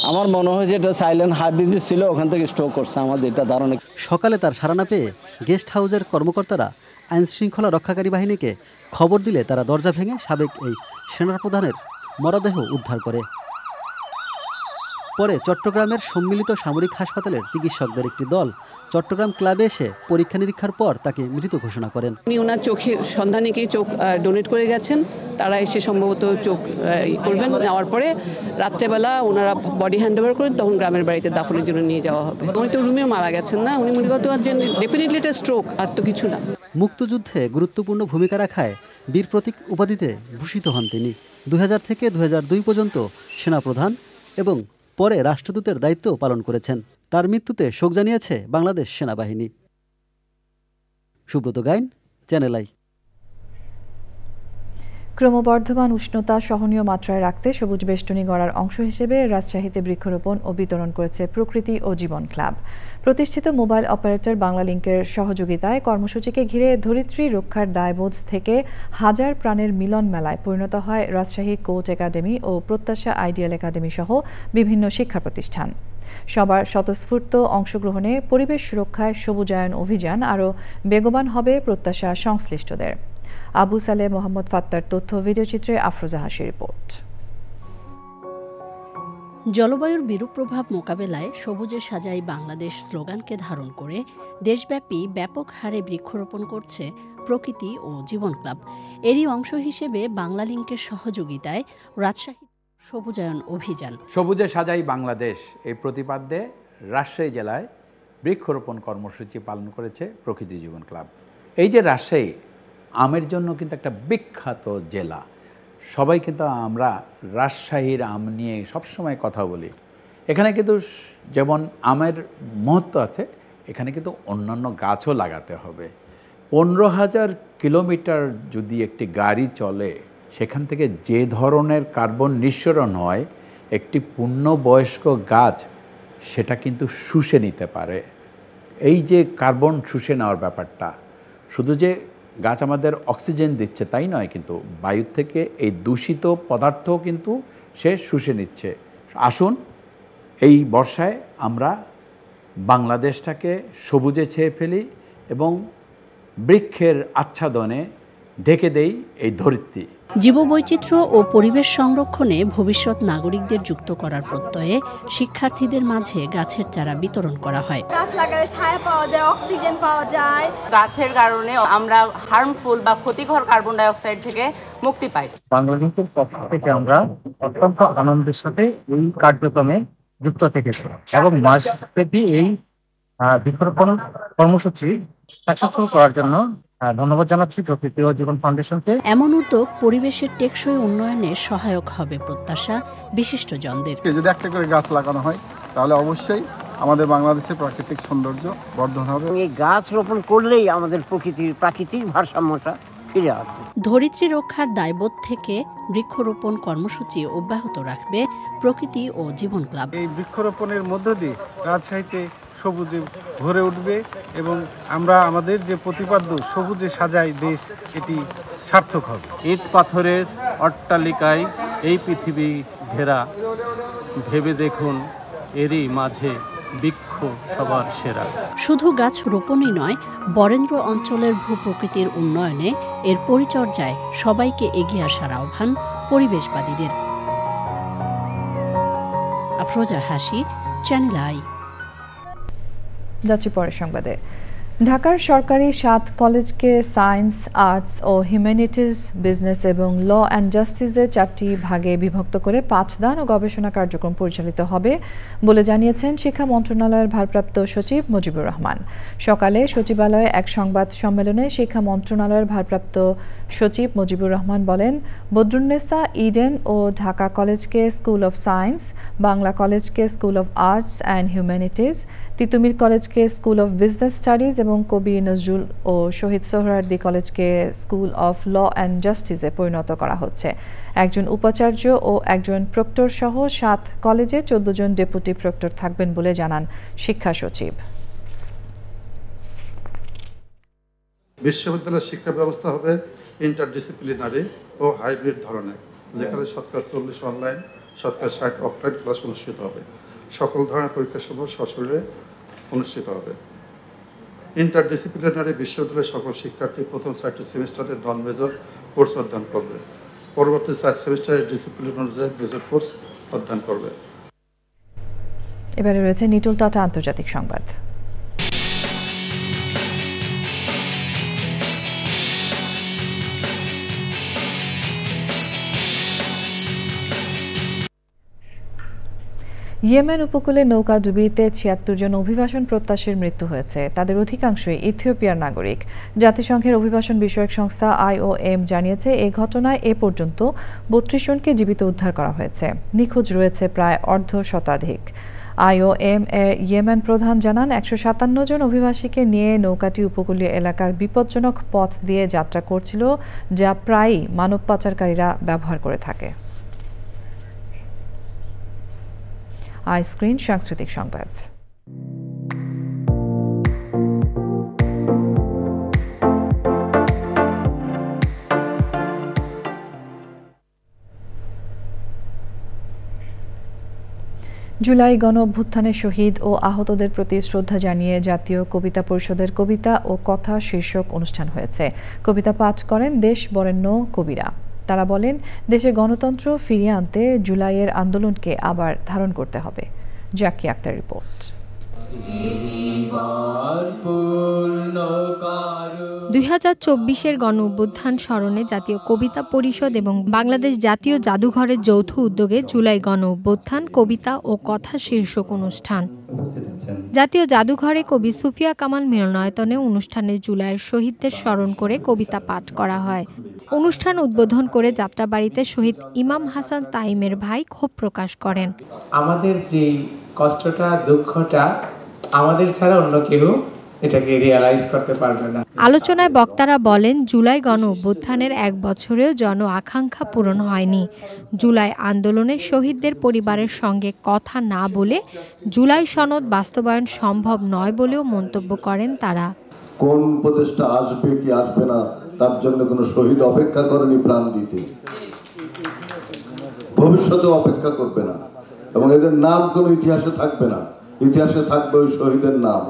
আমার মনে হয় যে এটা সাইলেন্ট হার্ট ডিজিজ ছিল, ওখান থেকে স্ট্রোক করছে, আমার যেটা ধারণা। সকালে তার সাড়া না পেয়ে গেস্ট হাউসের কর্মকর্তারা আইনশৃঙ্খলা রক্ষাকারী বাহিনীকে খবর দিলে তারা দরজা ভেঙে সাবেক এই সেনাপ্রধানের মরদেহ উদ্ধার করে। পরে চট্টগ্রামের সম্মিলিত সামরিক হাসপাতালের চিকিৎসকদের একটি দল চট্টগ্রাম ক্লাবে এসে পরীক্ষা নিরীক্ষার পর তাকে মৃত ঘোষণা করেন। উনি ওনার চোখের সন্ধানীকেই চোখ ডোনেট করে গেছেন, তারা এসে সম্ভবত চোখ করবেন, নেওয়ার পরে রাত্রেবেলা ওনারা বডি হ্যান্ড ওভার করেন, তখন গ্রামের বাড়িতে দাফনের জন্য নিয়ে যাওয়া হবে। উনি তো রুমে মারা গেছেন না, উনি মনে করতে পারছেন ডেফিনেটলি এটা স্ট্রোক, আর তো কিছু না। মুক্তিযুদ্ধে গুরুত্বপূর্ণ ভূমিকা রাখায় বীর প্রতীক উপাধিতে ভূষিত হন তিনি। 2000 থেকে 2002 পর্যন্ত সেনাপ্রধান এবং পরে রাষ্ট্রদূতের দায়িত্ব পালন করেছেন। তার মৃত্যুতে শোক জানিয়েছে বাংলাদেশ সেনাবাহিনী। Subrata Gain, channel I. ক্রমবর্ধমান উষ্ণতা সহনীয় মাত্রায় রাখতে সবুজ বেষ্টনী গড়ার অংশ হিসেবে রাজশাহীতে বৃক্ষরোপণ ও বিতরণ করেছে প্রকৃতি ও জীবন ক্লাব। প্রতিষ্ঠিত মোবাইল অপারেটর বাংলালিংকের সহযোগিতায় কর্মসূচিকে ঘিরে ধরিত্রী রক্ষার দায়বোধ থেকে হাজার প্রাণের মিলন মেলায় পরিণত হয় রাজশাহী কোচ একাডেমি ও প্রত্যাশা আইডিয়াল একাডেমি সহ বিভিন্ন শিক্ষা প্রতিষ্ঠান। সবার স্বতঃস্ফূর্ত অংশগ্রহণে পরিবেশ সুরক্ষায় সবুজায়ন অভিযান আরও বেগবান হবে প্রত্যাশা সংশ্লিষ্টদের। আবু সালেহ মোহাম্মদ ফাত্তার তথ্য, ভিডিওচিত্রে আফরোজা হাসির রিপোর্ট। জলবায়ুর বিরূপ প্রভাব মোকাবেলায় সবুজে সাজাই বাংলাদেশ স্লোগানকে ধারণ করে দেশব্যাপী ব্যাপক হারে বৃক্ষরোপণ করছে প্রকৃতি ও জীবন ক্লাব। এরই অংশ হিসেবে বাংলালিংকের সহযোগিতায় রাজশাহী সবুজায়ন অভিযান। সবুজে সাজাই বাংলাদেশ এই প্রতিপাদ্যে রাজশাহী জেলায় বৃক্ষরোপণ কর্মসূচি পালন করেছে প্রকৃতি জীবন ক্লাব। এই যে রাজশাহী আমের জন্য কিন্তু একটা বিখ্যাত জেলা, সবাই কিন্তু আমরা রাজশাহীর আম নিয়ে সবসময় কথা বলি। এখানে কিন্তু যেমন আমের মহত্ব আছে, এখানে কিন্তু অন্যান্য গাছও লাগাতে হবে। 15,000 কিলোমিটার যদি একটি গাড়ি চলে, সেখান থেকে যে ধরনের কার্বন নিঃসরণ হয়, একটি পূর্ণবয়স্ক গাছ সেটা কিন্তু শুষে নিতে পারে। এই যে কার্বন শুষে নেওয়ার ব্যাপারটা, শুধু যে গাছ আমাদের অক্সিজেন দিচ্ছে তাই নয়, কিন্তু বায়ু থেকে এই দূষিত পদার্থও কিন্তু সে শুষে নিচ্ছে। আসুন এই বর্ষায় আমরা বাংলাদেশটাকে সবুজে ছেয়ে ফেলি এবং বৃক্ষের আচ্ছাদনে ঢেকে দেই এই ধরিত্রী। জীববৈচিত্র্য ও পরিবেশ সংরক্ষণে ভবিষ্যৎ নাগরিকদের যুক্ত করার প্রত্যয়ে শিক্ষার্থীদের মাঝে গাছের চারা বিতরণ করা হয়। গাছ লাগালে ছায়া পাওয়া যায়, অক্সিজেন পাওয়া যায়। গাছের কারণে আমরা হার্মফুল বা ক্ষতিকর কার্বন ডাই অক্সাইড থেকে মুক্তি পাই। বাংলাদেশের পক্ষ থেকে আমরা অত্যন্ত আনন্দের সাথে এই কার্যক্রমে যুক্ত থেকেছি এবং মাসব্যাপী এই বৃক্ষরোপণ কর্মসূচি সাকসেসফুল করার জন্য ধন্যবাদ জানাচ্ছি প্রকৃতি ও জীবন ফাউন্ডেশনকে। এমন উদ্যোগ পরিবেশের টেকসই উন্নয়নে সহায়ক হবে প্রত্যাশা বিশিষ্টজনদের। যদি একটা করে গাছ লাগানো হয় তাহলে অবশ্যই আমাদের বাংলাদেশের প্রাকৃতিক সৌন্দর্য বর্ধন হবে। এই গাছ রোপণ করলেই আমাদের প্রাকৃতিক ভারসাম্যটা ফিরে আসবে। ধরিত্রী রক্ষার দায়বোধ থেকে বৃক্ষরোপণ কর্মসূচি অব্যাহত রাখবে প্রকৃতি ও জীবন ক্লাব। এই বৃক্ষরোপণের মধ্য দিয়ে রাজশাহীতে সবুজে ভরে উঠবে এবং আমরা আমাদের যে প্রতিপাদ্য সবুজে সাজাই দেশ, এটি সার্থক হবে। ইট পাথরের অট্টালিকায় এই পৃথিবী ঘেরা, ভেবে দেখুন এরই মাঝে বৃক্ষ সবার সেরা। শুধু গাছ রোপণই নয়, বরেন্দ্র অঞ্চলের ভূপ্রকৃতির উন্নয়নে এর পরিচর্যায় সবাইকে এগিয়ে আসার আহ্বান পরিবেশবাদীদের। আফরোজা হাসি, চ্যানেল আই। যাচ্ছি পরের সংবাদে। ঢাকার সরকারি 7 কলেজকে সায়েন্স, আর্টস ও হিউম্যানিটিজ, বিজনেস এবং ল অ্যান্ড জাস্টিসের 4টি ভাগে বিভক্ত করে পাঠদান ও গবেষণা কার্যক্রম পরিচালিত হবে বলে জানিয়েছেন শিক্ষা মন্ত্রণালয়ের ভারপ্রাপ্ত সচিব মুজিবুর রহমান। সকালে সচিবালয়ে এক সংবাদ সম্মেলনে শিক্ষা মন্ত্রণালয়ের ভারপ্রাপ্ত সচিব মুজিবুর রহমান বলেন, বদরুন্নেসা ইডেন ও ঢাকা কলেজকে স্কুল অফ সায়েন্স, বাংলা কলেজকে school of arts and humanities, Titumir কলেজকে স্কুল অফ বিজনেস স্টাডিজ এবং কবি নজরুল ও শহীদ সোহরাওয়ার্দী কলেজকে স্কুল অফ ল অ্যান্ড জাস্টিসে পরিণত করা হচ্ছে। একজন উপাচার্য ও একজন প্রক্টর সহ 7 কলেজে 14 জন ডেপুটি প্রক্টর থাকবেন বলে জানান শিক্ষা সচিব। বিশ্ববিদ্যালয়ের শিক্ষা ব্যবস্থা হবে ইন্টারডিসিপ্লিনারি ও হাইব্রিড ধরনের, যেখানে 40% অনলাইন, 60% অফলাইন ক্লাস অনুষ্ঠিত হবে। সকল ধরনের পরীক্ষা সমূহ সশরীরে অনুষ্ঠিত হবে। ইন্টারডিসিপ্লিনারি বিশ্ববিদ্যালয়ের সকল শিক্ষার্থী প্রথম 4টি সেমিস্টারে নন মেজর কোর্স অধ্যয়ন করবে, পরবর্তী 4 সেমিস্টারে ডিসিপ্লিন অনুযায়ী মেজর কোর্স অধ্যয়ন করবে। এবারে রয়েছে নিটুল টাটা আন্তর্জাতিক সংবাদ। ইয়েমেন উপকূলে নৌকা ডুবিতে 76 জন অভিবাসন প্রত্যাশীর মৃত্যু হয়েছে। তাদের অধিকাংশই ইথিওপিয়ার নাগরিক। জাতিসংঘের অভিবাসন বিষয়ক সংস্থা IOM জানিয়েছে, এই ঘটনায় এ পর্যন্ত 32 জনকে জীবিত উদ্ধার করা হয়েছে। নিখোঁজ রয়েছে প্রায় অর্ধশতাধিক। IOM এর ইয়েমেন প্রধান জানান, 157 জন অভিবাসীকে নিয়ে নৌকাটি উপকূলীয় এলাকার বিপজ্জনক পথ দিয়ে যাত্রা করছিল, যা প্রায়ই মানব পাচারকারীরা ব্যবহার করে থাকে। আইস্ক্রিন সাংস্কৃতিক সংবাদ। জুলাই গণ অভ্যুত্থানের শহীদ ও আহতদের প্রতি শ্রদ্ধা জানিয়ে জাতীয় কবিতা পরিষদের কবিতা ও কথা শীর্ষক অনুষ্ঠান হয়েছে। কবিতা পাঠ করেন দেশ বরেণ্য কবিরা। তারা বলেন, দেশে গণতন্ত্র ফিরিয়ে আনতে জুলাইয়ের আন্দোলনকে আবার ধারণ করতে হবে। জাকি আক্তার রিপোর্ট। 2024-এর গণ অভ্যুত্থান স্মরণে জাতীয় কবিতা পরিষদ এবং বাংলাদেশ জাতীয় জাদুঘরের যৌথ উদ্যোগে জুলাই গণ অভ্যুত্থান কবিতা ও কথা শীর্ষক অনুষ্ঠান। জাতীয় জাদুঘরে কবি সুফিয়া কামাল মিলনায়তনে অনুষ্ঠানে জুলাইয়ের শহীদদের স্মরণ করে কবিতা পাঠ করা হয়। অনুষ্ঠান উদ্বোধন করে যাত্রাবাড়িতে শহীদ ইমাম হাসান তাইমের ভাই ক্ষোভ প্রকাশ করেন। আমাদের যে কষ্টটা, দুঃখটা আমাদের ছাড়া অন্য কেউ এটাকে রিয়ালাইজ করতে পারবে না। আলোচনায় বক্তারা বলেন, জুলাই গণ অভ্যুত্থানের 1 বছরেও জন আকাঙ্ক্ষা পূরণ হয়নি। জুলাই আন্দোলনে শহীদদের পরিবারের সঙ্গে কথা না বলে জুলাই সনদ বাস্তবায়ন সম্ভব নয় বলেও মন্তব্য করেন তারা। কোন উপদেষ্টা আসবে কি আসবে না তার জন্য কোনো শহীদ অপেক্ষা করেনি প্রাণ দিতে, ভবিষ্যতে অপেক্ষা করবে না, এবং এদের নাম কোনো ইতিহাসে থাকবে না। ইতিহাসে থাকবে ওই শহীদের নাম।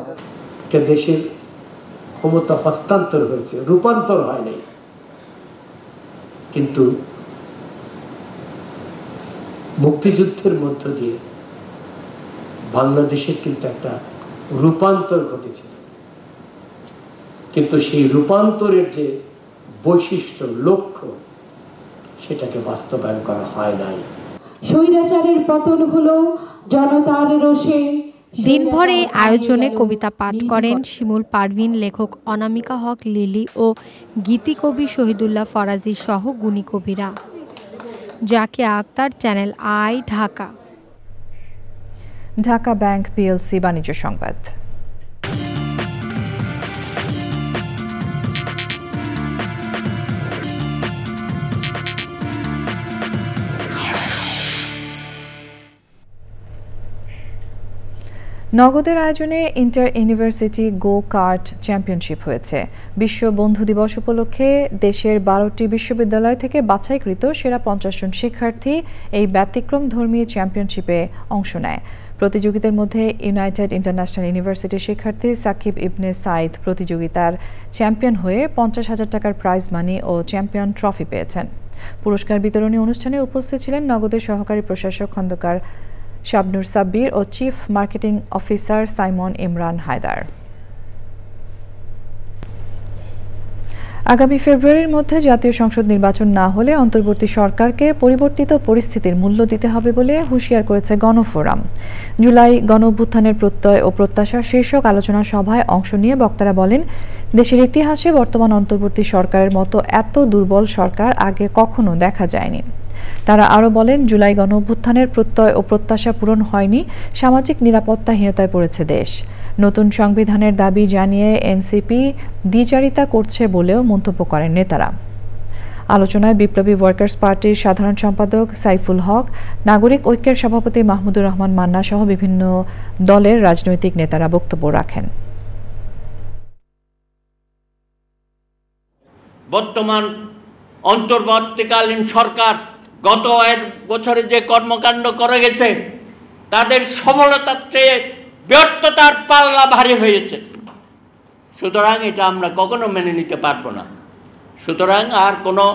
একটা দেশের ক্ষমতা হস্তান্তর হয়েছে, রূপান্তর হয় নাই, কিন্তু মুক্তিযুদ্ধের মধ্য দিয়ে বাংলাদেশের কিন্তু একটা রূপান্তর ঘটেছিল, কিন্তু সেই রূপান্তরের যে বৈশিষ্ট্য, লক্ষ্য, সেটাকে বাস্তবায়ন করা হয় নাই। স্বৈরাচারের পতন হলো জনতার রোষে। দিনভর এই আয়োজনে কবিতা পাঠ করেন শিমুল পারভিন, লেখক অনামিকা হক লিলি ও গীতিকবি শহীদুল্লাহ ফরাজি সহ গুণী কবিরা। Zakia Akter, channel I, Dhaka. Dhaka bank PLC বাণিজ্য সংবাদ। নগদের আয়োজনে inter university go kart championship হয়েছে। বিশ্ব বন্ধু দিবস উপলক্ষে দেশের 12টি বিশ্ববিদ্যালয় থেকে বাছাইকৃত সেরা 50 জন শিক্ষার্থী এই ব্যতিক্রমধর্মী চ্যাম্পিয়নশিপে অংশ নেয়। প্রতিযোগিতার মধ্যে ইউনাইটেড ইন্টারন্যাশনাল ইউনিভার্সিটির শিক্ষার্থী সাকিব ইবনে সাইদ প্রতিযোগিতার চ্যাম্পিয়ন হয়ে 50,000 টাকার প্রাইজ মানি ও চ্যাম্পিয়ন ট্রফি পেয়েছেন। পুরস্কার বিতরণী অনুষ্ঠানে উপস্থিত ছিলেন নগদের সহকারী প্রশাসক খন্দকার শাবনুর সাব্বির ও chief marketing officer Simon Imran Haider. আগামী ফেব্রুয়ারির মধ্যে জাতীয় সংসদ নির্বাচন না হলে অন্তর্বর্তী সরকারকে পরিবর্তিত পরিস্থিতির মূল্য দিতে হবে বলে হুঁশিয়ার করেছে গণফোরাম। জুলাই গণ অভ্যুত্থানের প্রত্যয় ও প্রত্যাশা শীর্ষক আলোচনা সভায় অংশ নিয়ে বক্তারা বলেন, দেশের ইতিহাসে বর্তমান অন্তর্বর্তী সরকারের মতো এত দুর্বল সরকার আগে কখনো দেখা যায়নি। তারা আরও বলেন, জুলাই গণ অভ্যুত্থানের প্রত্যয় ও প্রত্যাশা পূরণ হয়নি, সামাজিক নিরাপত্তাহীনতায় পড়েছে দেশ। নতুন সংবিধানের দাবি জানিয়ে এনসিপি দ্বিচারিতা করছে বলেও মন্তব্য করেন নেতারা। আলোচনায় বিপ্লবী ওয়ার্কার্স পার্টির সাধারণ সম্পাদক সাইফুল হক, নাগরিক ঐক্যের সভাপতি মাহমুদুর রহমান মান্না সহ বিভিন্ন দলের রাজনৈতিক নেতারা বক্তব্য রাখেন। বর্তমান অন্তর্বর্তীকালীন সরকার গত 1 বছরে যে কর্মকাণ্ড করে গেছে, তাদের সফলতার চেয়ে ব্যর্থতার পাল্লা ভারী হয়েছে। সুতরাং এটা আমরা কখনো মেনে নিতে পারবো না। সুতরাং আর কোনো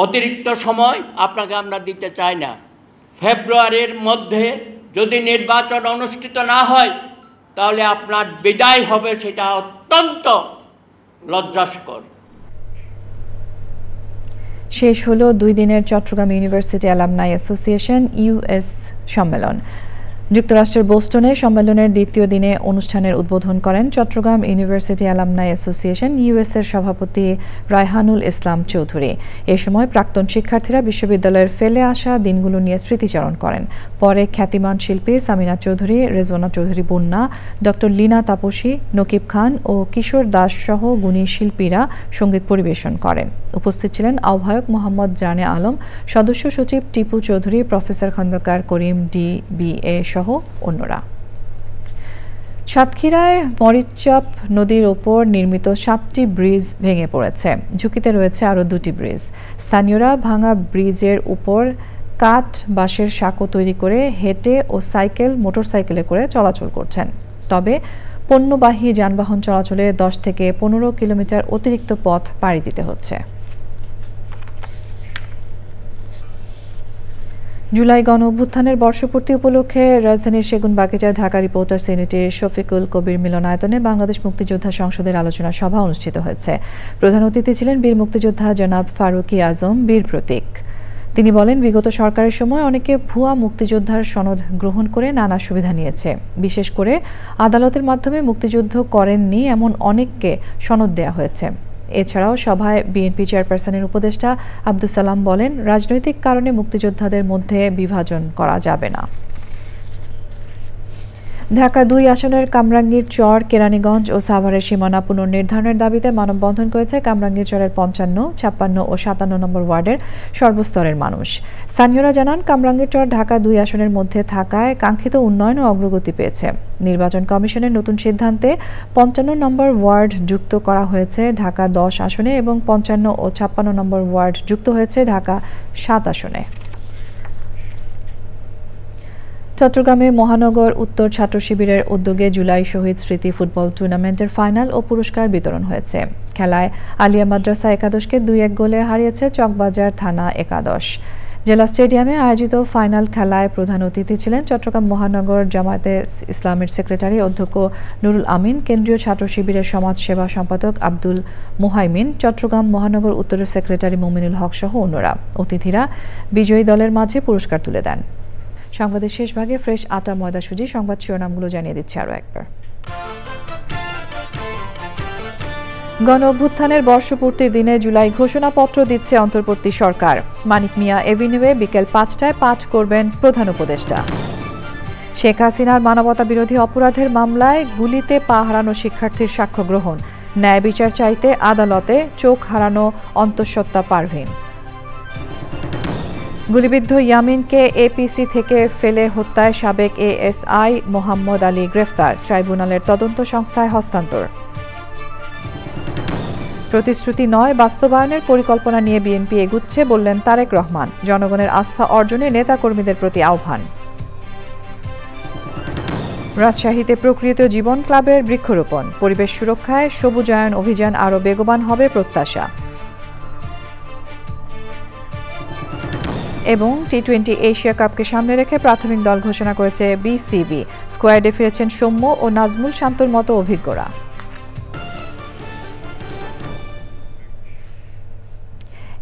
অতিরিক্ত সময় আপনাকে আমরা দিতে চাই না। ফেব্রুয়ারির মধ্যে যদি নির্বাচন অনুষ্ঠিত না হয়, তাহলে আপনার বিদায় হবে, সেটা অত্যন্ত লজ্জাস্কর। শেষ হলো 2 দিনের Chattogram university alumni association US সম্মেলন। যুক্তরাষ্ট্রের বোস্টনে সম্মেলনের দ্বিতীয় দিনে অনুষ্ঠানের উদ্বোধন করেন চট্টগ্রাম ইউনিভার্সিটি অ্যালামনাই অ্যাসোসিয়েশন ইউএসের সভাপতি রায়হানুল ইসলাম চৌধুরী। এ সময় প্রাক্তন শিক্ষার্থীরা বিশ্ববিদ্যালয়ের ফেলে আসা দিনগুলো নিয়ে স্মৃতিচারণ করেন। পরে খ্যাতিমান শিল্পী সামিনা চৌধুরী, রেজওয়ানা চৌধুরী বন্যা, ডক্টর লীনা তাপসী, নকিব খান ও কিশোর দাস সহ গুণী শিল্পীরা সঙ্গীত পরিবেশন করেন। উপস্থিত ছিলেন আহ্বায়ক মোহাম্মদ জানে আলম, সদস্য সচিব টিপু চৌধুরী, প্রফেসর খন্দকার করিম DBA সহ অন্যরা। সাতক্ষীরায় মরিচচাপ নদীর ওপর নির্মিত 7টি ব্রিজ ভেঙে পড়েছে। ঝুঁকিতে রয়েছে আরও 2টি ব্রিজ। স্থানীয়রা ভাঙা ব্রিজের উপর কাঠ বাঁশের সাঁকো তৈরি করে হেঁটে ও মোটরসাইকেলে করে চলাচল করছেন। তবে পণ্যবাহী যানবাহন চলাচলে 10 থেকে 15 কিলোমিটার অতিরিক্ত পথ পাড়ি দিতে হচ্ছে। জুলাই গণঅভ্যুত্থানের বর্ষপূর্তি উপলক্ষে রাজধানীর সেগুনবাগিচায় ঢাকা রিপোর্টার্স ইউনিটির শফিকুল কবির মিলনায়তনে বাংলাদেশ মুক্তিযোদ্ধা সংসদের আলোচনা সভা অনুষ্ঠিত হয়েছে। প্রধান অতিথি ছিলেন বীর মুক্তিযোদ্ধা জনাব ফারুকী আজম বীর প্রতীক। তিনি বলেন, বিগত সরকারের সময় অনেকে ভুয়া মুক্তিযোদ্ধার সনদ গ্রহণ করে নানা সুবিধা নিয়েছে। বিশেষ করে আদালতের মাধ্যমে মুক্তিযুদ্ধ করেননি এমন অনেককে সনদ দেওয়া হয়েছে। এছাড়াও সভায় বিএনপি চেয়ারপারসনের উপদেষ্টা আব্দুস সালাম বলেন, রাজনৈতিক কারণে মুক্তিযোদ্ধাদের মধ্যে বিভাজন করা যাবে না। ঢাকা 2 আসনের কামরাঙ্গীর চর, কেরানীগঞ্জ ও সাভারের সীমানা পুনর্নির্ধারণের দাবিতে মানববন্ধন করেছে কামরাঙ্গীর চরের 55, 56 ও 57 নম্বর ওয়ার্ডের সর্বস্তরের মানুষ। স্থানীয়রা জানান, কামরাঙ্গীর চর ঢাকা 2 আসনের মধ্যে থাকায় কাঙ্ক্ষিত উন্নয়ন ও অগ্রগতি পেয়েছে। নির্বাচন কমিশনের নতুন সিদ্ধান্তে 55 নম্বর ওয়ার্ড যুক্ত করা হয়েছে ঢাকা 10 আসনে এবং 55 ও 56 নম্বর ওয়ার্ড যুক্ত হয়েছে ঢাকা 7 আসনে। চট্টগ্রামে মহানগর উত্তর ছাত্র শিবিরের উদ্যোগে জুলাই শহীদ স্মৃতি ফুটবল টুর্নামেন্টের ফাইনাল ও পুরস্কার বিতরণ হয়েছে। খেলায় আলিয়া মাদ্রাসা একাদশকে 2-1 গোলে হারিয়েছে চকবাজার থানা একাদশ। জেলা স্টেডিয়ামে আয়োজিত ফাইনাল খেলায় প্রধান অতিথি ছিলেন চট্টগ্রাম মহানগর জামায়াতে ইসলামের সেক্রেটারি অধ্যক্ষ নুরুল আমিন, কেন্দ্রীয় ছাত্র শিবিরের সমাজ সেবা সম্পাদক আব্দুল মুহাইমিন, চট্টগ্রাম মহানগর উত্তরের সেক্রেটারি মুমিনুল হক সহ অন্যরা। অতিথিরা বিজয়ী দলের মাঝে পুরস্কার তুলে দেন। সংবাদের শেষ ভাগে ফ্রেশ আটা ময়দা সুজি সংবাদ শিরোনামগুলো জানিয়ে দিচ্ছে আরও একবার। গণ অভ্যুত্থানের বর্ষপূর্তির দিনে জুলাই ঘোষণাপত্র দিচ্ছে অন্তর্বর্তী সরকার। মানিক মিয়া এভিনিউয়ে বিকেল 5টায় পাঠ করবেন প্রধান উপদেষ্টা। শেখ হাসিনার মানবতা বিরোধী অপরাধের মামলায় গুলিতে পা হারানো শিক্ষার্থীর সাক্ষ্য গ্রহণ। ন্যায় বিচার চাইতে আদালতে চোখ হারানো অন্তঃসত্ত্বা পারভীন। গুলিবিদ্ধ ইয়ামিনকে এপিসি থেকে ফেলে হত্যায় সাবেক এএসআই মোহাম্মদ আলী গ্রেফতার, ট্রাইব্যুনালের তদন্ত সংস্থায় হস্তান্তর। প্রতিশ্রুতি নয়, বাস্তবায়নের পরিকল্পনা নিয়ে বিএনপি এগুচ্ছে বললেন তারেক রহমান। জনগণের আস্থা অর্জনে নেতাকর্মীদের প্রতি আহ্বান। রাজশাহীতে প্রকৃত জীবন ক্লাবের বৃক্ষরোপণ, পরিবেশ সুরক্ষায় সবুজায়ন অভিযান আরও বেগবান হবে প্রত্যাশা। এবং টি-20 এশিয়া কাপকে সামনে রেখে প্রাথমিক দল ঘোষণা করেছে বিসিবি। স্কোয়াডে ফিরেছেন সৌম্য ও নাজমুল শান্তর মতো অভিজ্ঞরা।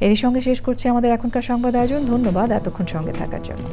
এরই সঙ্গে শেষ করছি আমাদের এখনকার সংবাদ আয়োজন। ধন্যবাদ এতক্ষণ সঙ্গে থাকার জন্য।